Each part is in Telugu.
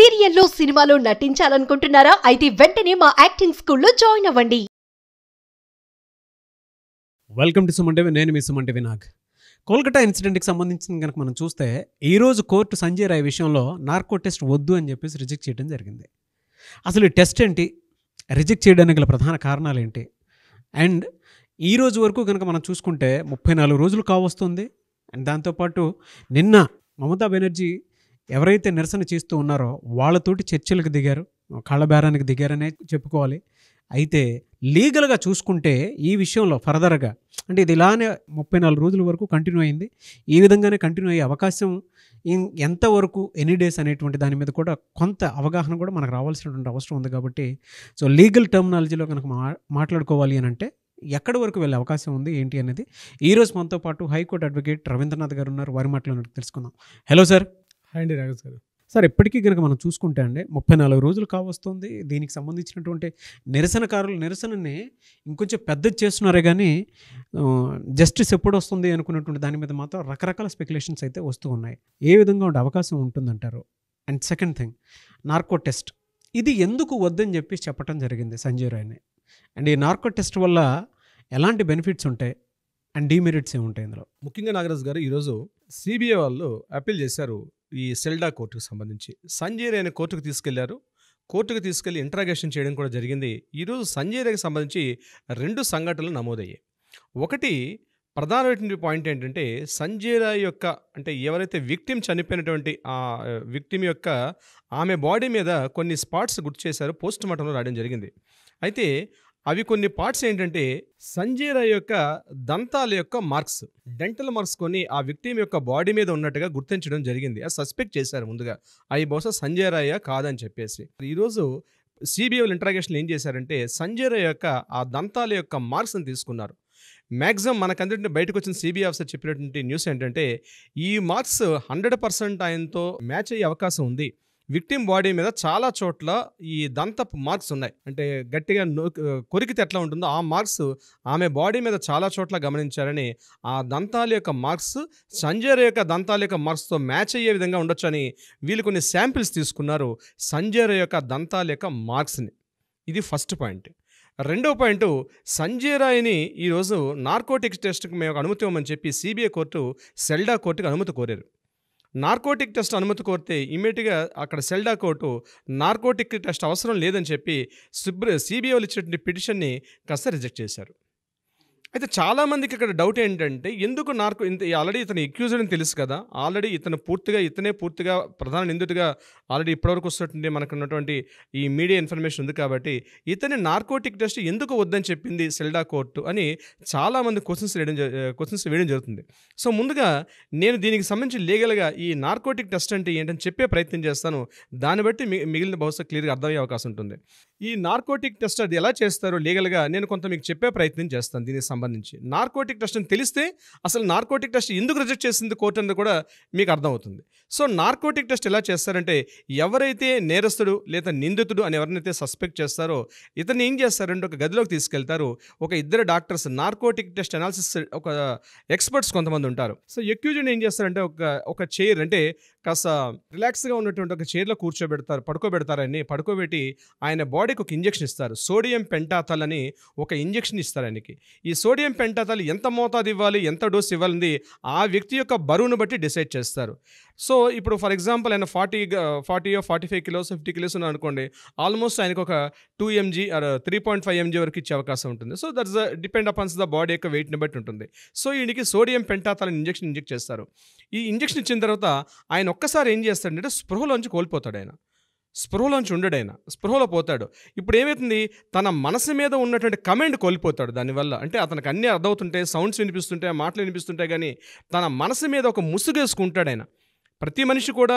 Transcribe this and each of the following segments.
సీరియల్లో సినిమాలో నటించాలనుకుంటున్నారా? అయితే వెంటనే మా యాక్టింగ్ స్కూల్లో జాయిన్ అవ్వండి. Welcome to Suman TV. నేను మీ సుమన్ టీవీ నాగ్. కోల్కతా ఇన్సిడెంట్కి సంబంధించిన కనుక మనం చూస్తే ఈరోజు కోర్టు సంజయ్ రాయ్ విషయంలో నార్కో టెస్ట్ వద్దు అని చెప్పేసి రిజెక్ట్ చేయడం జరిగింది. అసలు ఈ టెస్ట్ ఏంటి, రిజెక్ట్ చేయడానికి గల ప్రధాన కారణాలు ఏంటి, అండ్ ఈ రోజు వరకు కనుక మనం చూసుకుంటే 34 రోజులు కావస్తుంది. అండ్ దాంతోపాటు నిన్న మమతా బెనర్జీ ఎవరైతే నిరసన చేస్తూ ఉన్నారో వాళ్ళతోటి చర్చలకు దిగారు, కాళ్ళబేరానికి దిగారనే చెప్పుకోవాలి. అయితే లీగల్గా చూసుకుంటే ఈ విషయంలో ఫర్దర్గా అంటే ఇది ఇలానే 34 రోజుల వరకు కంటిన్యూ అయింది. ఈ విధంగానే కంటిన్యూ అయ్యే అవకాశం ఎంతవరకు ఎనీ డేస్ అనేటువంటి దాని మీద కూడా కొంత అవగాహన కూడా మనకు రావాల్సినటువంటి అవసరం ఉంది. కాబట్టి సో లీగల్ టర్మినాలజీలో కనుక మాట్లాడుకోవాలి అని అంటే ఎక్కడి వరకు వెళ్ళే అవకాశం ఉంది ఏంటి అనేది ఈరోజు మనతో పాటు హైకోర్టు అడ్వకేట్ రవీంద్రనాథ్ గారు ఉన్నారు. వారి మాటలు తెలుసుకుందాం. Hello sir. హాయ్ అండి రాఘవ్ గారు. సార్, ఇప్పటికీ కనుక మనం చూసుకుంటే అండి 34 రోజులు కావస్తుంది. దీనికి సంబంధించినటువంటి నిరసనకారులు నిరసనని ఇంకొంచెం పెద్దది చేస్తున్నారే కానీ జస్టిస్ ఎప్పుడు వస్తుంది అనుకున్నటువంటి దాని మీద మాత్రం రకరకాల స్పెక్యులేషన్స్ అయితే వస్తూ ఉన్నాయి. ఏ విధంగా ఉండే అవకాశం ఉంటుందంటారు? And second thing, narco test ఇది ఎందుకు వద్దని చెప్పి చెప్పడం జరిగింది సంజయ్ రాయ్ని. అండ్ ఈ నార్కో టెస్ట్ వల్ల ఎలాంటి బెనిఫిట్స్ ఉంటాయి అండ్ డీమెరిట్స్ ఏముంటాయి ఇందులో? ముఖ్యంగా నాగరాజు గారు, ఈరోజు సిబిఐ వాళ్ళు అప్పీల్ చేశారు ఈ సెల్డా కోర్టుకు సంబంధించి. సంజయ్ రాయ్ని కోర్టుకు తీసుకెళ్లారు. కోర్టుకు తీసుకెళ్లి ఇంట్రాగేషన్ చేయడం కూడా జరిగింది. ఈరోజు సంజయ్ రాయ్కి సంబంధించి 2 సంఘటనలు నమోదయ్యాయి. ఒకటి ప్రధానమైనటువంటి పాయింట్ ఏంటంటే, సంజయ్ రాయ్ యొక్క అంటే ఎవరైతే విక్టిమ్ చనిపోయినటువంటి ఆ విక్టిమ్ యొక్క ఆమె బాడీ మీద కొన్ని స్పాట్స్ గుర్తు చేశారు, పోస్ట్ మార్టంలో రాయడం జరిగింది. అయితే అవి కొన్ని పార్ట్స్ ఏంటంటే సంజయ్ రాయ్ యొక్క దంతాల యొక్క మార్క్స్, డెంటల్ మార్క్స్ కొన్ని ఆ విక్టిమ్ యొక్క బాడీ మీద ఉన్నట్టుగా గుర్తించడం జరిగింది. అది సస్పెక్ట్ చేశారు ముందుగా, అవి బహుశా సంజయ్ రాయ్ కాదని చెప్పేసి. ఈరోజు సిబిఐ ఇంట్రాగేషన్ ఏం చేశారంటే సంజయ్ రాయ్ యొక్క ఆ దంతాల యొక్క మార్క్స్ని తీసుకున్నారు. మ్యాక్సిమం మనకందరినీ బయటకు వచ్చిన సిబిఐ ఆఫీసర్ చెప్పినటువంటి న్యూస్ ఏంటంటే ఈ మార్క్స్ 100% ఆయనతో మ్యాచ్ అయ్యే అవకాశం ఉంది. విక్టిమ్ బాడీ మీద చాలా చోట్ల ఈ దంతపు మార్క్స్ ఉన్నాయి. అంటే గట్టిగా కొరికితే ఎట్లా ఉంటుందో ఆ మార్క్స్ ఆమె బాడీ మీద చాలా చోట్ల గమనించారని, ఆ దంతాల యొక్క మార్క్స్ సంజయ్ రాయ్ యొక్క దంతాల యొక్క మార్క్స్తో మ్యాచ్ అయ్యే విధంగా ఉండొచ్చని వీళ్ళు కొన్ని శాంపిల్స్ తీసుకున్నారు సంజయ్ రాయ్ యొక్క దంతాల యొక్క మార్క్స్ని. ఇది ఫస్ట్ పాయింట్. రెండో పాయింట్, సంజయ్ రాయ్ని ఈరోజు నార్కోటిక్స్ టెస్ట్కి మేము అనుమతి ఇవ్వమని చెప్పి సిబిఐ కోర్టు సెల్డా కోర్టుకి అనుమతి కోరారు. నార్కోటిక్ టెస్ట్ అనుమతి కోరితే ఇమ్మీడియట్గా అక్కడ సెల్డా కోర్టు నార్కోటిక్ టెస్ట్ అవసరం లేదని చెప్పి సిబిఐ వాళ్ళు ఇచ్చినటువంటి పిటిషన్ని కాస్త రిజెక్ట్ చేశారు. అయితే చాలామందికి ఇక్కడ డౌట్ ఏంటంటే, ఎందుకు ఆల్రెడీ ఇతను ఎక్యూజ్డ్ అని తెలుసు కదా, ఆల్రెడీ ఇతనే పూర్తిగా ప్రధాన నిందితుడిగా ఆల్రెడీ ఇప్పటివరకు వస్తున్నటువంటి మనకు ఉన్నటువంటి ఈ మీడియా ఇన్ఫర్మేషన్ ఉంది కాబట్టి ఇతని నార్కోటిక్ టెస్ట్ ఎందుకు వద్దని చెప్పింది సెల్డా కోర్టు అని చాలామంది క్వశ్చన్స్ వేయడం జరుగుతుంది. సో ముందుగా నేను దీనికి సంబంధించి లీగల్గా ఈ నార్కోటిక్ టెస్ట్ అంటే ఏంటని చెప్పే ప్రయత్నం చేస్తాను. దాన్ని బట్టి మిగిలిన బహుశా క్లియర్గా అర్థమయ్యే అవకాశం ఉంటుంది. ఈ నార్కోటిక్ టెస్ట్ అది ఎలా చేస్తారో లీగల్గా నేను కొంత మీకు చెప్పే ప్రయత్నం చేస్తాను. దీనికి సంబంధించి నార్కోటిక్ టెస్ట్ అని తెలిస్తే అసలు నార్కోటిక్ టెస్ట్ ఎందుకు రిజెక్ట్ చేసింది కోర్టు అనేది కూడా మీకు అర్థమవుతుంది. సో నార్కోటిక్ టెస్ట్ ఎలా చేస్తారంటే, ఎవరైతే నేరస్తుడు లేదా నిందితుడు అని ఎవరినైతే సస్పెక్ట్ చేస్తారో ఇతన్ని ఏం చేస్తారంటే ఒక గదిలోకి తీసుకెళ్తారు. ఒక 2 డాక్టర్స్ నార్కోటిక్ టెస్ట్ అనాలిసిస్ ఒక ఎక్స్పర్ట్స్ కొంతమంది ఉంటారు. సో ఎక్యూజ్డ్ ఏం చేస్తారంటే ఒక చైర్ అంటే కాస్త రిలాక్స్గా ఉన్నటువంటి ఒక చైర్లో పడుకోబెడతారని పడుకోబెట్టి ఆయన బాడీకి ఒక ఇంజెక్షన్ ఇస్తారు. సోడియం పెంటాథాల్ అని ఒక ఇంజెక్షన్ ఇస్తారు ఆయనకి. ఈ సోడియం పెంటాథాల్ ఎంత మోతాదు ఇవ్వాలి, ఎంత డోస్ ఇవ్వాలని ఆ వ్యక్తి యొక్క బరువును బట్టి డిసైడ్ చేస్తారు. సో ఇప్పుడు ఫర్ ఎగ్జాంపుల్ ఆయన 45 కిలోస్ 50 కిలోస్ ఉన్నారు అనుకోండి, ఆల్మోస్ట్ ఆయనకు ఒక 2 mg 3.5 mg వరకు ఇచ్చే అవకాశం ఉంటుంది. So that's depend upons the body యొక్క వెయిట్ని బట్టి ఉంటుంది. సో ఈయనకి సోడియం పెంటాథాల్ ఇంజెక్షన్ ఇంజెక్ట్ చేస్తారు. ఈ ఇంజెక్షన్ ఇచ్చిన తర్వాత ఆయన ఒక్కసారి ఏం చేస్తాడంటే స్పృహలోంచి కోల్పోతాడు. ఆయన స్పృహలోంచి ఉండడు, ఆయన స్పృహలో పోతాడు. ఇప్పుడు ఏమవుతుంది, తన మనసు మీద ఉన్నటువంటి కమాండ్ కోల్పోతాడు దానివల్ల. అంటే అతనికి అన్నీ అర్థమవుతుంటాయి, సౌండ్స్ వినిపిస్తుంటాయి, మాటలు వినిపిస్తుంటాయి, కానీ తన మనసు మీద ఒక ముసుగేసుకుంటాడు ఆయన. ప్రతి మనిషి కూడా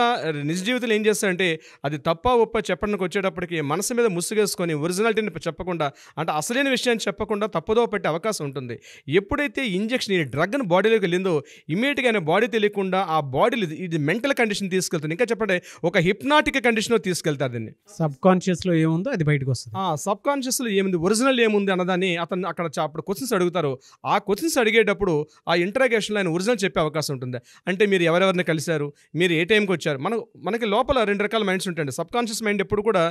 నిజ జీవితంలో ఏం చేస్తాడంటే అది తప్ప ఒప్ప చెప్పడానికి వచ్చేటప్పటికి మనసు మీద ముసుగేసుకొని ఒరిజినాలిటీని చెప్పకుండా, అంటే అసలైన విషయాన్ని చెప్పకుండా తప్పుదో పెట్టే అవకాశం ఉంటుంది. ఎప్పుడైతే ఇంజెక్షన్ ఈ డ్రగ్ని బాడీలోకి వెళ్ళిందో ఇమీడియట్గా ఆయన బాడీ తెలియకుండా ఆ బాడీలో ఇది మెంటల్ కండిషన్ తీసుకెళ్తుంది. ఇంకా చెప్పండి, ఒక హిప్నాటిక్ కండిషన్లో తీసుకెళ్తారు దీన్ని. సబ్ కాన్షియస్లో ఏముందో అది బయటకు వస్తుంది. సబ్ కాన్షియస్లో ఏముంది, ఒరిజినల్ ఏముంది అన్నదాన్ని అతను అక్కడ అప్పుడు క్వశ్చన్స్ అడుగుతారు. ఆ క్వశ్చన్స్ అడిగేటప్పుడు ఆ ఇంటరాగేషన్లో ఆయన ఒరిజినల్ చెప్పే అవకాశం ఉంటుంది. అంటే మీరు ఎవరెవరిని కలిశారు, మీరు ఏ టైంకి వచ్చారు. మనకి లోపల 2 రకాల మైండ్స్ ఉంటాయండి. సబ్ కాన్షియస్ మైండ్ ఎప్పుడు కూడా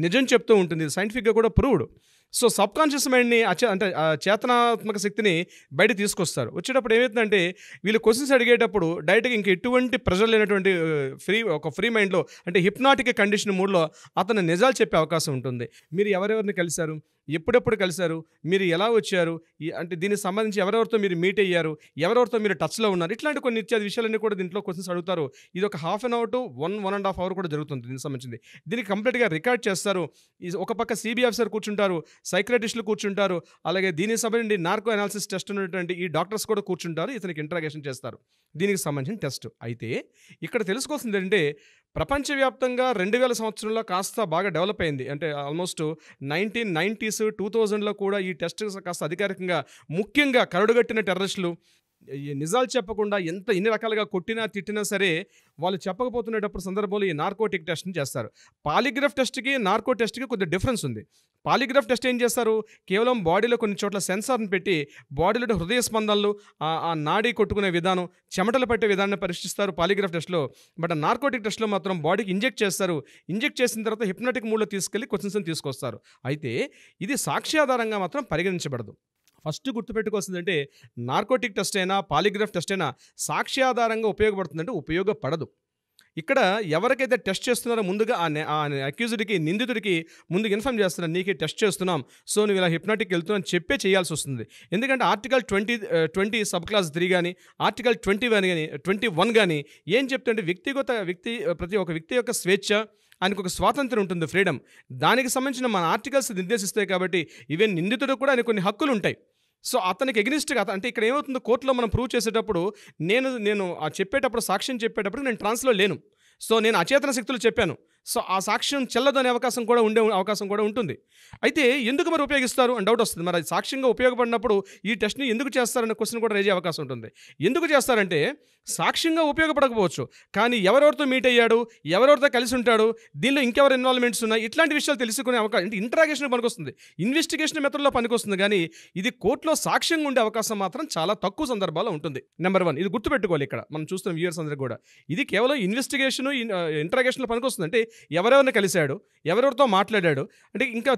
నిజం చెప్తూ ఉంటుంది, సైంటిఫిక్గా కూడా ప్రూవ్డ్. సో సబ్ కాన్షియస్ మైండ్ని అంటే చేతనాత్మక శక్తిని బయట తీసుకొస్తారు. వచ్చేటప్పుడు ఏమవుతుందంటే వీళ్ళు క్వశ్చన్స్ అడిగేటప్పుడు డైరెక్ట్గా ఇంక ఎటువంటి ప్రెజర్ లేనటువంటి ఫ్రీ మైండ్లో, అంటే హిప్నాటిక్ కండిషన్ మూడ్లో అతను నిజాలు చెప్పే అవకాశం ఉంటుంది. మీరు ఎవరెవరిని కలిశారు, ఎప్పుడెప్పుడు కలిశారు, మీరు ఎలా వచ్చారు, అంటే దీనికి సంబంధించి ఎవరెవరితో మీరు మీట్ అయ్యారు, ఎవరెవరితో మీరు టచ్లో ఉన్నారు, ఇట్లాంటి కొన్ని ఇత్యాది విషయాలన్నీ కూడా దీంట్లో క్వశ్చన్స్ అడుగుతారు. ఇది ఒక ½ అవర్ టు 1.5 అవర్ కూడా జరుగుతుంది దీనికి సంబంధించింది. దీనికి కంప్లీట్గా రికార్డ్ చేస్తారు. ఒక పక్క సిబిఐ ఆఫీసర్ కూర్చుంటారు, సైక్రటిస్టులు కూర్చుంటారు, అలాగే దీనికి సంబంధించి నార్కో అనాలిసిస్ టెస్ట్ ఉన్నటువంటి ఈ డాక్టర్స్ కూడా కూర్చుంటారు, ఇతనికి ఇంట్రాగేషన్ చేస్తారు దీనికి సంబంధించిన టెస్ట్. అయితే ఇక్కడ తెలుసుకోవాల్సింది ఏంటంటే ప్రపంచవ్యాప్తంగా 2000 సంవత్సరంలో కాస్త బాగా డెవలప్ అయింది. అంటే ఆల్మోస్ట్ 1990s 2000లో కూడా ఈ టెస్ట్ కాస్త అధికారికంగా, ముఖ్యంగా కరడుగట్టిన టెర్రరిస్టులు నిజాలు చెప్పకుండా ఎన్ని రకాలుగా కొట్టినా తిట్టినా సరే వాళ్ళు చెప్పకపోతున్నప్పుడు సందర్భంలో ఈ నార్కోటిక్ టెస్ట్ని చేస్తారు. పాలిగ్రాఫ్ టెస్ట్కి నార్కో టెస్ట్కి కొద్దిగా డిఫరెన్స్ ఉంది. పాలిగ్రాఫ్ టెస్ట్ ఏం చేస్తారు, కేవలం బాడీలో కొన్ని చోట్ల సెన్సార్ని పెట్టి బాడీలో హృదయ స్పందనలు, ఆ నాడీ కొట్టుకునే విధానం, చెమటలు పట్టే విధానాన్ని పరీక్షిస్తారు పాలిగ్రాఫ్ టెస్ట్లో. బట్ నార్కోటిక్ టెస్ట్లో మాత్రం బాడీకి ఇంజెక్ట్ చేస్తారు. ఇంజెక్ట్ చేసిన తర్వాత హిప్నాటిక్ మూడ్లో తీసుకెళ్ళి క్వశ్చన్స్ని తీసుకొస్తారు. అయితే ఇది సాక్ష్యాధారంగా మాత్రం పరిగణించబడదు. ఫస్ట్ గుర్తుపెట్టుకోవాల్సిందంటే నార్కోటిక్ టెస్ట్ అయినా పాలిగ్రాఫ్ టెస్ట్ అయినా సాక్ష్యాధారంగా ఉపయోగపడుతుందంటే ఉపయోగపడదు. ఇక్కడ ఎవరికైతే టెస్ట్ చేస్తున్నారో ముందుగా ఆ అక్యూజ్డ్కి, నిందితుడికి ముందుగా ఇన్ఫార్మ్ చేస్తున్నారు, నీకు టెస్ట్ చేస్తున్నాం, సో నువ్వు ఇలా హిప్నాటిక్ వెళ్తున్నావు చెప్పే చేయాల్సి వస్తుంది. ఎందుకంటే ఆర్టికల్ 20 సబ్ క్లాస్ 3 కానీ ఆర్టికల్ 21 కానీ ఏం చెప్తుంటే ప్రతి ఒక్క వ్యక్తి యొక్క స్వేచ్ఛ, ఆయనకు ఒక స్వాతంత్రం ఉంటుంది, ఫ్రీడమ్. దానికి సంబంధించిన మన ఆర్టికల్స్ నిర్దేశిస్తాయి. కాబట్టి ఈవెన్ నిందితుడు కూడా ఆయన కొన్ని హక్కులు ఉంటాయి. సో అతనికి ఎగ్నిస్ట్గా, అంటే ఇక్కడ ఏమవుతుందో కోర్టులో మనం ప్రూవ్ చేసేటప్పుడు నేను చెప్పేటప్పుడు, సాక్ష్యం చెప్పేటప్పుడు నేను ట్రాన్స్లో లేను, సో నేను అచేతన శక్తులు చెప్పాను, సో ఆ సాక్ష్యం చెల్లదు అనే అవకాశం కూడా ఉంటుంది. అయితే ఎందుకు మరి ఉపయోగిస్తారు అని డౌట్ వస్తుంది. మరి సాక్ష్యంగా ఉపయోగపడినప్పుడు ఈ టెస్ట్ని ఎందుకు చేస్తారనే క్వశ్చన్ కూడా రేజ్ అయ్యే అవకాశం ఉంటుంది. ఎందుకు చేస్తారంటే సాక్ష్యంగా ఉపయోగపడకపోవచ్చు, కానీ ఎవరెవరితో మీట్ అయ్యాడు, ఎవరెవరితో కలిసి ఉంటాడు, దీనిలో ఇంకెవరు ఇన్వాల్వ్మెంట్స్ ఉన్నాయి, ఇట్లాంటి విషయాలు తెలుసుకునే అవకాశం, అంటే ఇంట్రాగేషన్ పనికొస్తుంది, ఇన్వెస్టిగేషన్ మెథడ్లో పనికొస్తుంది. కానీ ఇది కోర్టులో సాక్ష్యంగా ఉండే అవకాశం మాత్రం చాలా తక్కువ సందర్భాల్లో ఉంటుంది. నెంబర్ 1 ఇది గుర్తుపెట్టుకోవాలి. ఇక్కడ మనం చూస్తున్న వ్యూయర్స్ అందరికీ కూడా ఇది కేవలం ఇన్వెస్టిగేషన్, ఇంట్రాగేషన్లో పనికొస్తుంది. అంటే ఎవరెవరిని కలిశాడు, ఎవరెవరితో మాట్లాడాడు, అంటే ఇంకా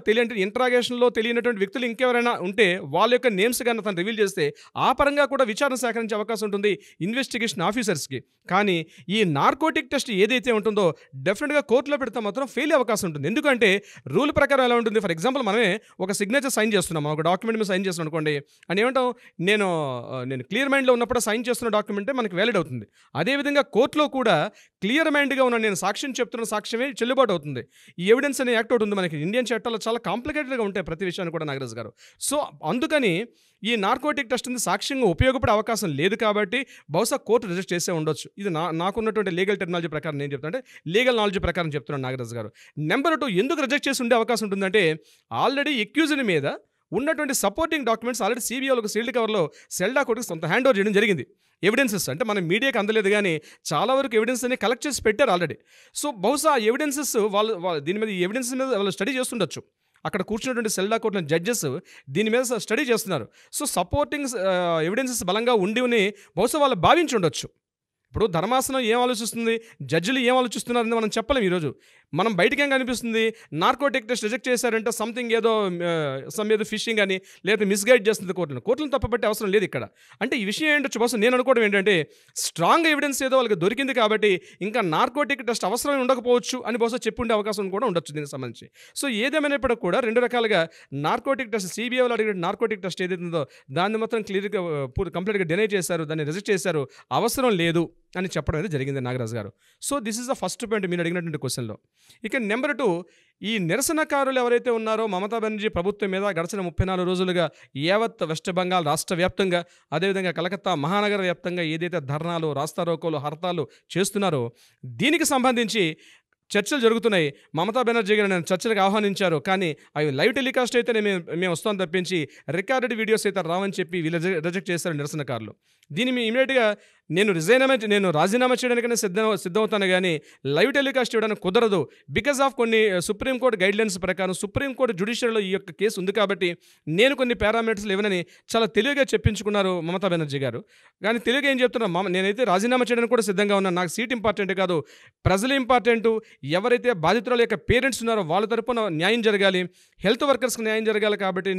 ఇంట్రాగేషన్లో తెలియనటువంటి వ్యక్తులు ఇంకెవరైనా ఉంటే వాళ్ళ యొక్క నేమ్స్ కానీ తను రివీల్ చేస్తే ఆ పరంగా కూడా విచారణ సేకరించే అవకాశం ఉంటుంది ఇన్వెస్టిగేషన్ ఆఫీసర్స్కి. కానీ ఈ నార్కోటిక్ టెస్ట్ ఏదైతే ఉంటుందో డెఫినెట్గా కోర్టులో పెడితే మాత్రం ఫెయిల్ అవకాశం ఉంటుంది. ఎందుకంటే రూల్ ప్రకారం ఎలా ఉంటుంది, ఫర్ ఎగ్జాంపుల్ మనమే ఒక సిగ్నేచర్ సైన్ చేస్తున్నాం, ఒక డాక్యుమెంట్ మీద సైన్ చేస్తున్నాం అనుకోండి, అని ఏమంటాం, నేను క్లియర్ మైండ్లో ఉన్నప్పుడు సైన్ చేస్తున్న డాక్యుమెంటే మనకి వ్యాలిడ్ అవుతుంది. అదేవిధంగా కోర్టులో కూడా క్లియర్ మైండ్గా ఉన్న నేను సాక్ష్యం చెప్తున్న సాక్ష్యమే చెల్లుబాటు అవుతుంది. ఈ ఎవిడెన్స్ అనే యాక్ట్ ఒకటి ఉంది మనకి. ఇండియన్ చట్టాలు చాలా కాంప్లికేటెడ్గా ఉంటాయి ప్రతి విషయాన్ని కూడా నాగరాజ్ గారు. సో అందుకని ఈ నార్కోటిక్ టెస్ట్ సాక్ష్యంగా ఉపయోగపడే అవకాశం లేదు. కాబట్టి బహుశా కోర్టు రిజెక్ట్ చేసే ఉండొచ్చు. ఇది నాకున్నటువంటి లీగల్ టెక్నాలజీ ప్రకారం నేను చెప్తాను, అంటే లీగల్ నాలెడ్జ్ ప్రకారం చెప్తున్నాను నాగరాజ్ గారు. నెంబర్ 2 ఎందుకు రిజెక్ట్ చేసి ఉండే అవకాశం ఉంటుందంటే ఆల్రెడీ ఎక్యూజ్డ్ మీద ఉన్నటువంటి సపోర్టింగ్ డాక్యుమెంట్స్ ఆల్రెడీ సిబిఐలకు సీల్డ్ కవర్లో సెల్డా కోర్టుకి సొంత హ్యాండ్ ఓవర్ చేయడం జరిగింది. ఎవిడెన్సెస్ అంటే మనం మీడియాకి అందలేదు, కానీ చాలా వరకు ఎవిడెన్స్ అని కలెక్ట్ చేసి పెట్టారు ఆల్రెడీ. సో బహుశా ఎవిడెన్సెస్ వాళ్ళు దీని మీద, ఎవిడెన్స్ మీద వాళ్ళు స్టడీ చేస్తుండొచ్చు. అక్కడ కూర్చున్నటువంటి సెల్డా కోర్టులో జడ్జెస్ దీని మీద స్టడీ చేస్తున్నారు. సో సపోర్టింగ్ ఎవిడెన్సెస్ బలంగా ఉండి బహుశా వాళ్ళు భావించి ఉండొచ్చు. ఇప్పుడు ధర్మాసనం ఏం ఆలోచిస్తుంది, జడ్జిలు ఏం ఆలోచిస్తున్నారని మనం చెప్పలేం. ఈరోజు మనం బయటకి ఏం కనిపిస్తుంది, నార్కోటిక్ టెస్ట్ రిజెక్ట్ చేశారంటే సంథింగ్ ఏదో ఫిషింగ్ అని, లేదా మిస్గైడ్ చేస్తుంది కోర్టులను తప్పబట్టే అవసరం లేదు ఇక్కడ. అంటే ఈ విషయం ఏంటో బహుశా నేను అనుకోవడం ఏంటంటే స్ట్రాంగ్ ఎవిడెన్స్ ఏదో వాళ్ళకి దొరికింది కాబట్టి ఇంకా నార్కోటిక్ టెస్ట్ అవసరం ఉండకపోవచ్చు అని బహుశా చెప్పి ఉండే అవకాశం కూడా ఉండొచ్చు దీనికి సంబంధించి. సో ఏదేమైనప్పటికీ కూడా 2 రకాలుగా నార్కోటిక్ టెస్ట్, సిబిఐ వాళ్ళు అడిగిన నార్కోటిక్ టెస్ట్ ఏదైతుందో దాన్ని మాత్రం క్లియర్గా కంప్లీట్గా డినై చేశారు, దాన్ని రిజెక్ట్ చేశారు, అవసరం లేదు అని చెప్పడం అయితే జరిగింది నాగరాజ్ గారు. So this is the first point మీరు అడిగినటువంటి క్వశ్చన్లో. ఇక నెంబర్ 2, ఈ నిరసనకారులు ఎవరైతే ఉన్నారో మమతా బెనర్జీ ప్రభుత్వం మీద గడిచిన 34 రోజులుగా యావత్ వెస్ట్ బెంగాల్ రాష్ట్ర వ్యాప్తంగా, అదేవిధంగా కలకత్తా మహానగర వ్యాప్తంగా ఏదైతే ధర్నాలు, రాస్తారోకోలు, హర్తాలు చేస్తున్నారో దీనికి సంబంధించి చర్చలు జరుగుతున్నాయి. మమతా బెనర్జీ గారు నేను చర్చలకు ఆహ్వానించారు, కానీ అవి లైవ్ టెలికాస్ట్ అయితే మేము వస్తాం తప్పించి రికార్డెడ్ వీడియోస్ అయితే రావని చెప్పి వీళ్ళు రిజెక్ట్ చేశారు నిరసనకారులు. దీన్ని మేము ఇమీడియట్గా నేను రాజీనామా చేయడానికైనా సిద్ధమవుతాను కానీ లైవ్ టెలికాస్ట్ ఇవ్వడానికి కుదరదు. బికాస్ ఆఫ్ కొన్ని సుప్రీంకోర్టు గైడ్లైన్స్ ప్రకారం సుప్రీంకోర్టు జ్యుడిషియరీలో ఈ యొక్క కేసు ఉంది కాబట్టి నేను కొన్ని పారామీటర్స్లు ఇవ్వనని చాలా తెలివిగా చెప్పించుకున్నారు మమతా బెనర్జీ గారు. కానీ తెలివిగా ఏం చెప్తున్నా, నేనైతే రాజీనామా చేయడానికి కూడా సిద్ధంగా ఉన్నాను. నాకు సీట్ ఇంపార్టెంట్ కాదు, ప్రజలు ఇంపార్టెంటు. ఎవరైతే బాధితురాల యొక్క పేరెంట్స్ ఉన్నారో వాళ్ళ తరపున న్యాయం జరగాలి, హెల్త్ వర్కర్స్కి న్యాయం జరగాలి. కాబట్టి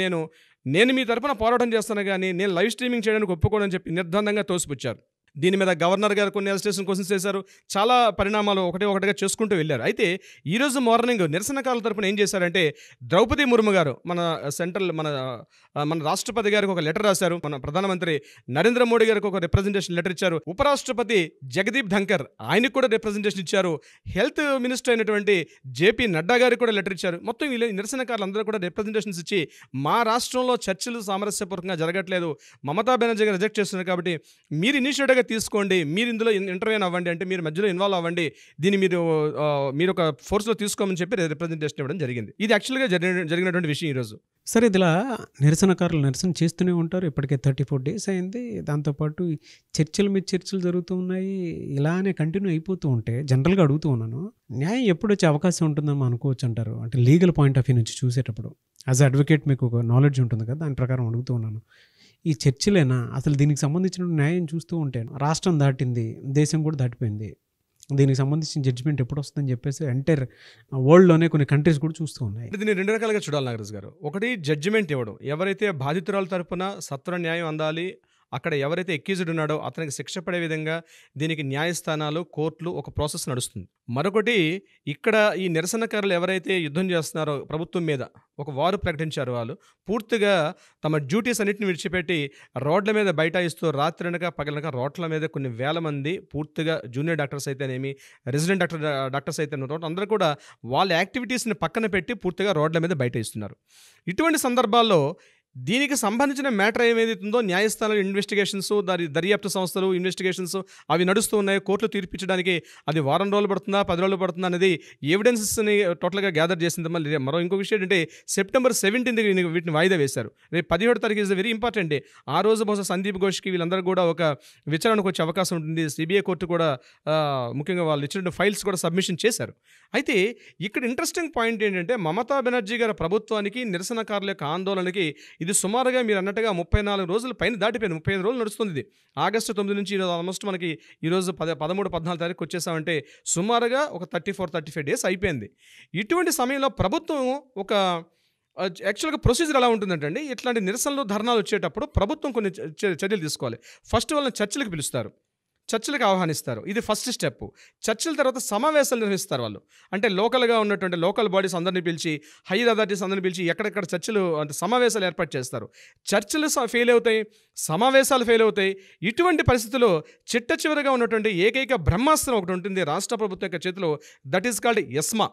నేను మీ తరపున పోరాటం చేస్తాను కానీ నేను లైవ్ స్ట్రీమింగ్ చేయడానికి ఒప్పుకోనని చెప్పి నిర్బంధంగా తోసిపుచ్చారు. దీని మీద గవర్నర్ గారు కొన్ని అజిటేషన్ క్వశ్చన్స్ చేశారు. చాలా పరిణామాలు ఒకటిగా చేసుకుంటూ వెళ్ళారు. అయితే ఈరోజు మార్నింగ్ నిరసనకారుల తరపున ఏం చేశారంటే, ద్రౌపది ముర్ము గారు మన రాష్ట్రపతి గారికి ఒక లెటర్ రాశారు. మన ప్రధానమంత్రి నరేంద్ర మోడీ గారికి ఒక రిప్రజెంటేషన్ లెటర్ ఇచ్చారు. ఉపరాష్ట్రపతి జగదీప్ ధంకర్ ఆయనకు కూడా రిప్రజెంటేషన్ ఇచ్చారు. హెల్త్ మినిస్టర్ అయినటువంటి జేపీ నడ్డా గారికి కూడా లెటర్ ఇచ్చారు. మొత్తం వీళ్ళు నిరసనకారులు అందరూ కూడా రిప్రజెంటేషన్స్ ఇచ్చి, మా రాష్ట్రంలో చర్చలు సామరస్యపూర్వకంగా జరగట్లేదు, మమతా బెనర్జీ గారు రిజెక్ట్ చేస్తున్నారు కాబట్టి మీరు ఇనిషియేటివ్గా తీసుకోండి, మీరు ఇందులో ఇంటర్వ్యూన్ అవ్వండి, అంటే మీరు మధ్యలో ఇన్వాల్వ్ అవ్వండి, దీన్ని మీరు ఒక ఫోర్స్లో తీసుకోమని చెప్పి రిప్రజెంటేషన్ ఇవ్వడం జరిగింది. ఇది యాక్చువల్గా జరిగినటువంటి విషయం ఈరోజు. సరే, ఇదిలా నిరసనకారులు నిరసన చేస్తూనే ఉంటారు. ఇప్పటికే 34 days అయింది. దాంతోపాటు చర్చల మీద చర్చలు జరుగుతూ ఉన్నాయి. ఇలానే కంటిన్యూ అయిపోతూ ఉంటే జనరల్గా అడుగుతూ ఉన్నాను, న్యాయం ఎప్పుడు వచ్చే అవకాశం ఉంటుందని అనుకోవచ్చు అంటారు? అంటే లీగల్ పాయింట్ ఆఫ్ వ్యూ నుంచి చూసేటప్పుడు యాజ్ అడ్వకేట్ మీకు ఒక నాలెడ్జ్ ఉంటుంది కదా, దాని ప్రకారం అడుగుతూ ఉన్నాను. ఈ చర్చలేనా అసలు దీనికి సంబంధించిన న్యాయం చూస్తూ ఉంటే రాష్ట్రం దాటింది, దేశం కూడా దాటిపోయింది, దీనికి సంబంధించిన జడ్జిమెంట్ ఎప్పుడు వస్తుందని చెప్పేసి ఎంటైర్ వరల్డ్లోనే కొన్ని కంట్రీస్ కూడా చూస్తూ ఉన్నాయి. దీన్ని 2 రకాలుగా చూడాలి నాగరాజు గారు. ఒకటి జడ్జిమెంట్ ఇవ్వడం, ఎవరైతే బాధితురాల తరపున సత్వర న్యాయం అందాలి, అక్కడ ఎవరైతే ఎక్యూజ్డ్ ఉన్నాడో అతనికి శిక్ష పడే విధంగా దీనికి న్యాయస్థానాలు, కోర్టులు ఒక ప్రాసెస్ నడుస్తుంది. మరొకటి, ఇక్కడ ఈ నిరసనకారులు ఎవరైతే యుద్ధం చేస్తున్నారో ప్రభుత్వం మీద ఒక వారు ప్రకటించారు, వాళ్ళు పూర్తిగా తమ డ్యూటీస్ అన్నింటిని విడిచిపెట్టి రోడ్ల మీద బైఠాయిస్తూ రాత్రనక పగలనక రోడ్ల మీద కొన్ని వేల మంది పూర్తిగా జూనియర్ డాక్టర్స్ అయితేనేమి, రెసిడెంట్ డాక్టర్స్ అయితే అందరూ కూడా వాళ్ళ యాక్టివిటీస్ని పక్కన పెట్టి పూర్తిగా రోడ్ల మీద బైఠాయిస్తున్నారు. ఇటువంటి సందర్భాల్లో దీనికి సంబంధించిన మ్యాటర్ ఏమైతుందో న్యాయస్థానాలు ఇన్వెస్టిగేషన్స్, దర్యాప్తు సంస్థలు ఇన్వెస్టిగేషన్స్ అవి నడుస్తూ ఉన్నాయి. కోర్టులు తీర్పిచ్చడానికి అది వారం రోజులు పడుతుందా, 10 రోజులు పడుతుందా అనేది ఎవిడెన్సెస్ని టోటల్గా గ్యాదర్ చేసింది. మళ్ళీ ఇంకో విషయం ఏంటంటే, September 17 వీటిని వాయిదా వేశారు. రేపు 17వ తారీఖు ఇస్ వెరీ ఇంపార్టెంట్ డే. ఆ రోజు బహుశా సందీప్ ఘోష్కి వీళ్ళందరూ కూడా ఒక విచారణకు వచ్చే అవకాశం ఉంటుంది. సిబిఐ కోర్టు కూడా ముఖ్యంగా వాళ్ళు ఇచ్చిన ఫైల్స్ కూడా సబ్మిషన్ చేశారు. అయితే ఇక్కడ ఇంట్రెస్టింగ్ పాయింట్ ఏంటంటే, మమతా బెనర్జీ గారి ప్రభుత్వానికి నిరసనకారుల యొక్క ఆందోళనకి ఇది సుమారుగా మీరు అన్నట్టుగా 34 రోజుల పైన దాటిపోయింది. 35 రోజులు నడుస్తుంది. ఇది August 9 నుంచి ఈరోజు ఆల్మోస్ట్ మనకి ఈరోజు 13-14 తారీఖు వచ్చేసామంటే సుమారుగా ఒక 34-35 days అయిపోయింది. ఇటువంటి సమయంలో ప్రభుత్వం ఒక యాక్చువల్గా ప్రొసీజర్ ఎలా ఉంటుందంటే అండి, ఇట్లాంటి నిరసనలు, ధర్నాలు వచ్చేటప్పుడు ప్రభుత్వం కొన్ని చర్యలు తీసుకోవాలి. ఫస్ట్ వాళ్ళని చర్చలకు పిలుస్తారు, చర్చలకు ఆహ్వానిస్తారు. ఇది ఫస్ట్ స్టెప్. చర్చల తర్వాత సమావేశాలు నిర్వహిస్తారు వాళ్ళు. అంటే లోకల్గా ఉన్నటువంటి లోకల్ బాడీస్ అందరినీ పిలిచి, హైయర్ అథారిటీస్ అందరినీ పిలిచి ఎక్కడెక్కడ చర్చలు అంటే సమావేశాలు ఏర్పాటు చేస్తారు. చర్చలు ఫెయిల్ అవుతాయి, సమావేశాలు ఫెయిల్ అవుతాయి. ఇటువంటి పరిస్థితుల్లో చిట్ట చివరిగా ఉన్నటువంటి ఏకైక బ్రహ్మాస్త్రం ఒకటి ఉంటుంది రాష్ట్ర ప్రభుత్వం యొక్క చేతిలో. That is called ESMA,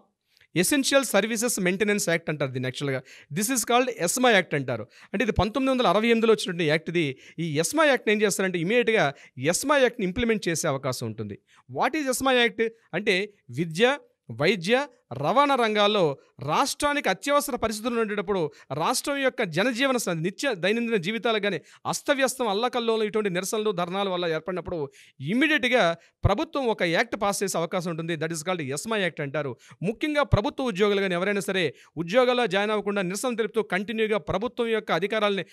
essential services maintenance act అంటారు దీన్ని. యాక్చువల్గా this is called ESMA act అంటారు. అంటే ఇది 1968లో వచ్చినటువంటి యాక్ట్ ఇది. ఈ ఎస్మా యాక్ట్ని ఏం చేస్తారంటే ఇమీడియట్గా ఎస్మా యాక్ట్ని ఇంప్లిమెంట్ చేసే అవకాశం ఉంటుంది. వాట్ ఈజ్ ఎస్మా యాక్ట్ అంటే, విద్య, వైద్య, రవాణా రంగాల్లో రాష్ట్రానికి అత్యవసర పరిస్థితులు ఉండేటప్పుడు రాష్ట్రం యొక్క జనజీవన నిత్య దైనందిన జీవితాలు కానీ అస్తవ్యస్తం, అల్లకల్లోలు, ఇటువంటి నిరసనలు, ధర్నాల వల్ల ఏర్పడినప్పుడు ఇమ్మీడియట్గా ప్రభుత్వం ఒక యాక్ట్ పాస్ చేసే అవకాశం ఉంటుంది. That is called ESMA act అంటారు. ముఖ్యంగా ప్రభుత్వ ఉద్యోగులు కానీ ఎవరైనా సరే ఉద్యోగాల్లో జాయిన్ అవ్వకుండా నిరసన తెలుపుతూ కంటిన్యూగా ప్రభుత్వం యొక్క అధికారాలని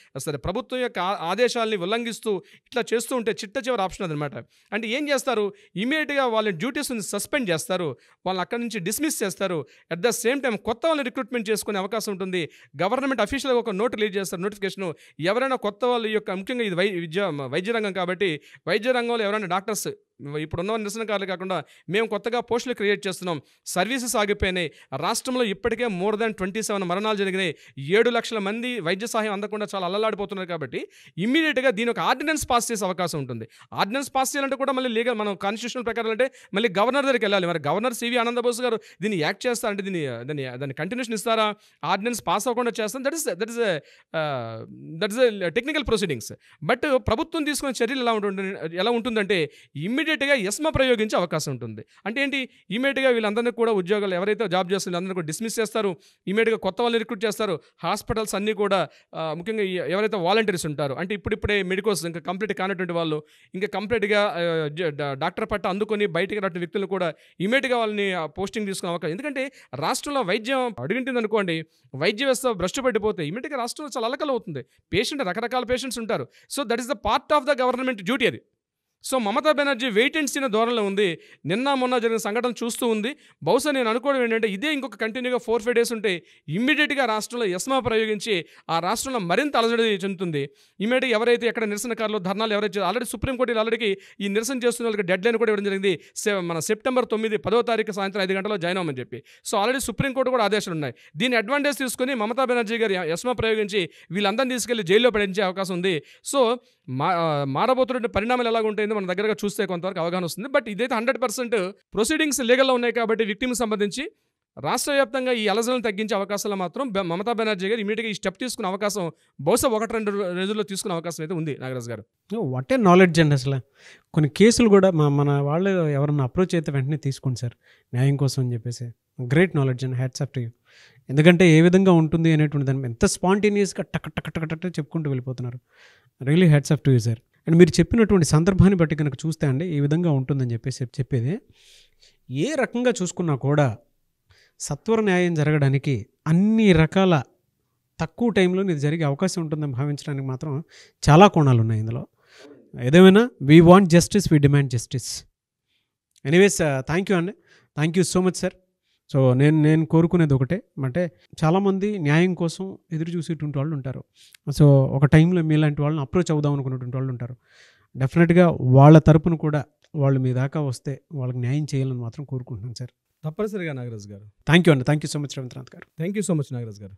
ప్రభుత్వం యొక్క ఆదేశాలని ఉల్లంఘిస్తూ ఇట్లా చేస్తూ ఉంటే చిట్ట చివరి ఆప్షన్ అదనమాట. అంటే ఏం చేస్తారు, ఇమ్మీడియట్గా వాళ్ళ డ్యూటీస్ని సస్పెండ్ చేస్తారు, వాళ్ళని అక్కడి నుంచి డిస్మిస్ చేస్తారు. అట్ ద సేమ్ టైం కొత్త వాళ్ళని రిక్రూట్మెంట్ చేసుకునే అవకాశం ఉంటుంది. గవర్నమెంట్ అఫీషియల్గా ఒక నోట్ రిలీజ్ చేస్తారు, నోటిఫికేషన్. ఎవరైనా కొత్త వాళ్ళు యొక్క ముఖ్యంగా ఇది వైద్య రంగం కాబట్టి వైద్య రంగంలో ఎవరైనా డాక్టర్స్ ఇప్పుడున్న నిరసనకారులు కాకుండా మేము కొత్తగా పోస్టులు క్రియేట్ చేస్తున్నాం, సర్వీసెస్ ఆగిపోయినాయి, రాష్ట్రంలో ఇప్పటికే more than 27 మరణాలు జరిగినాయి, 7 లక్షల మంది వైద్య సహాయం అందకుండా చాలా అల్లలాడిపోతున్నారు. కాబట్టి ఇమ్మీడియట్గా దీని ఒక ఆర్డినెన్స్ పాస్ చేసే అవకాశం ఉంటుంది. ఆర్డినెన్స్ పాస్ చేయాలంటే కూడా మళ్ళీ లీగల్ మనం కాన్స్టిట్యూషనల్ ప్రకారం అంటే మళ్ళీ గవర్నర్ దగ్గరికి వెళ్ళాలి. మరి గవర్నర్ సివి ఆనందబోస్ గారు దీన్ని యాక్ట్ చేస్తారంటే దాన్ని కంటిన్యూషన్ ఇస్తారా, ఆర్డినెన్స్ పాస్ అవ్వకుండా చేస్తాం, that is technical proceedings. But ప్రభుత్వం తీసుకునే చర్యలు ఎలా ఉంటుందంటే ఇమీడియట్గా ఎస్మా ప్రయోగించే అవకాశం ఉంటుంది. అంటే ఏంటి, ఇమీడియట్గా వీళ్ళందరినీ కూడా ఉద్యోగాలు ఎవరైతే జాబ్ చేస్తున్నారో అందరినీ కూడా డిస్మిస్ చేస్తారు, ఇమీడియట్గా కొత్త వాళ్ళని రిక్రూట్ చేస్తారు. హాస్పిటల్స్ అన్నీ కూడా ముఖ్యంగా ఎవరైతే వాలంటీర్స్ ఉంటారో, అంటే ఇప్పుడిప్పుడే మెడికోస్ ఇంకా కంప్లీట్ కానటువంటి వాళ్ళు, ఇంకా కంప్లీట్గా డాక్టర్ పట్ట అందుకొని బయటికి రాని వ్యక్తులను కూడా ఇమీడియట్గా వాళ్ళని పోస్టింగ్ తీసుకునే అవకాశం. ఎందుకంటే రాష్ట్రంలో వైద్యం అడుగుంటుంది అనుకోండి, వైద్య వ్యవస్థ భ్రష్టు పడిపోతే ఇమీడియట్గా రాష్ట్రంలో చాలా అలకలు అవుతుంది. పేషెంట్ రకరకాల పేషెంట్స్ ఉంటారు. So that is the part of the government duty అది. So Mamata Banerjee wait and see ధోరణిలో ఉంది. నిన్న మొన్న జరిగిన సంఘటన చూస్తూ ఉంది. బహుశా నేను అనుకోవడం ఏంటంటే ఇదే ఇంకొక కంటిన్యూగా 4-5 డేస్ ఉంటే ఇమ్మీడియట్గా రాష్ట్రంలో ఎస్మా ప్రయోగించి ఆ రాష్ట్రంలో మరింత అలజడి చెందుతుంది. ఇమ్మీడియట్గా ఎవరైతే ఎక్కడ నిరసనకారులు ధర్నాలు ఎవరైతే ఆల్రెడీ సుప్రీంకోర్టు ఆల్రెడీ ఈ నిరసన చేస్తున్న వాళ్ళకి డెడ్ లైన్ కూడా ఇవ్వడం జరిగింది. మన సెప్టెంబర్ 9, 10వ తారీఖు సాయంత్రం 5 గంటల్లో జాయిన్ అవ్వమని చెప్పి. సో ఆల్రెడీ సుప్రీంకోర్టు కూడా ఆదేశాలు ఉన్నాయి. దీన్ని అడ్వాంటేజ్ తీసుకుని మమతా బెనర్జీ గారు ఎస్మా ప్రయోగించి వీళ్ళందరినీ తీసుకెళ్లి జైల్లో పడించే అవకాశం ఉంది. సో మారబోతున్న పరిణామాలు ఎలాగ ఉంటాయో మన దగ్గరగా చూస్తే కొంతవరకు అవగాహన వస్తుంది. బట్ ఇదైతే 100% ప్రొసీడింగ్స్ లీగల్లో ఉన్నాయి కాబట్టి విక్టిమ్కి సంబంధించి రాష్ట్ర వ్యాప్తంగా ఈ అలజలను తగ్గించే అవకాశాలు మాత్రం మమతా బెనర్జీ గారు ఇమీడియట్గా ఈ స్టెప్ తీసుకునే అవకాశం బహుశా 1-2 రోజుల్లో తీసుకునే అవకాశం అయితే ఉంది. నాగరాజ్ గారు, వాట్ ఏ నాలెడ్జ్ అండి. అసలు కొన్ని కేసులు కూడా మన వాళ్ళు ఎవరన్నా అప్రోచ్ అయితే వెంటనే తీసుకోండి సార్ న్యాయం కోసం అని చెప్పేసి. Great knowledge and hats off to you. ఎందుకంటే ఏ విధంగా ఉంటుంది అనేటువంటి దాన్ని ఎంత స్పాంటేనియస్గా టక్ చెప్పుకుంటూ వెళ్ళిపోతున్నారు. Really hats off to you sir. And మీరు చెప్పినటువంటి సందర్భాన్ని బట్టి కనుక చూస్తే అండి ఈ విధంగా ఉంటుందని చెప్పేసి చెప్పేది, ఏ రకంగా చూసుకున్నా కూడా సత్వర న్యాయం జరగడానికి అన్ని రకాల తక్కువ టైంలో ఇది జరిగే అవకాశం ఉంటుందని భావించడానికి మాత్రం చాలా కోణాలు ఉన్నాయి ఇందులో. ఏదేమైనా we want justice, we demand justice. Anyways thank you అండి, thank you so much sir. So నేను కోరుకునేది ఒకటే, అంటే చాలామంది న్యాయం కోసం ఎదురు చూసేటువంటి వాళ్ళు ఉంటారు. సో ఒక టైంలో మీలాంటి వాళ్ళని అప్రోచ్ అవుదాం అనుకునేటువంటి వాళ్ళు ఉంటారు. డెఫినెట్గా వాళ్ళ తరపున కూడా వాళ్ళు మీ దాకా వస్తే వాళ్ళకి న్యాయం చేయాలని మాత్రం కోరుకుంటున్నాను సార్. తప్పనిసరిగా నాగరాజ్ గారు. థ్యాంక్ యూ అండి, thank you so much Ravindranath garu. Thank you so much Nagaraj గారు.